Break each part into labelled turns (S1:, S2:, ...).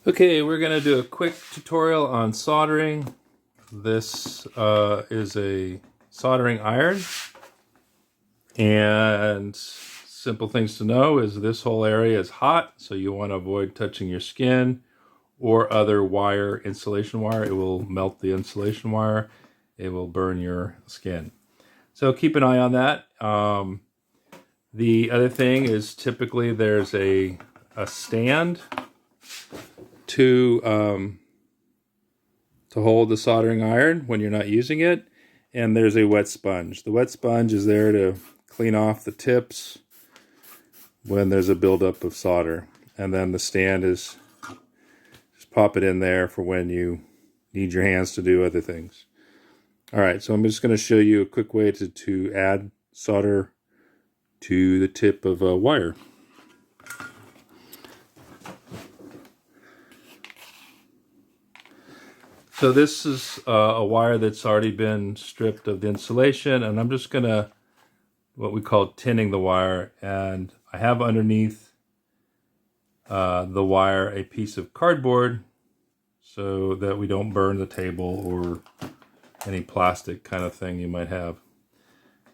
S1: Okay, we're going to do a quick tutorial on soldering. This is a soldering iron, and simple things to know is this whole area is hot, so you want to avoid touching your skin or other wire, insulation wire. It will melt the insulation wire. It will burn your skin. So keep an eye on that. The other thing is typically there's a stand to hold the soldering iron when you're not using it, and there's a wet sponge. The wet sponge is there to clean off the tips when there's a buildup of solder, and then the stand is just pop it in there for when you need your hands to do other things. All right, so I'm just going to show you a quick way to add solder to the tip of a wire. So this is a wire that's already been stripped of the insulation, and I'm just going to what we call tinning the wire, and I have underneath the wire a piece of cardboard so that we don't burn the table or any plastic kind of thing you might have.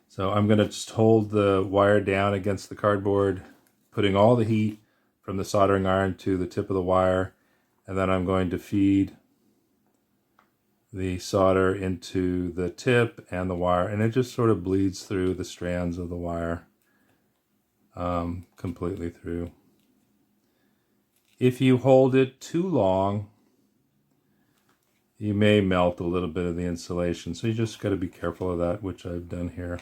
S1: So I'm going to just hold the wire down against the cardboard, putting all the heat from the soldering iron to the tip of the wire, and then I'm going to feed the solder into the tip and the wire, and it just sort of bleeds through the strands of the wire completely through. If you hold it too long, you may melt a little bit of the insulation, so you just got to be careful of that, which I've done here.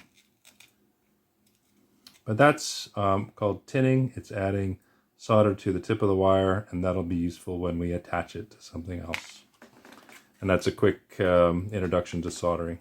S1: But that's called tinning. It's adding solder to the tip of the wire, and that'll be useful when we attach it to something else. And that's a quick introduction to soldering.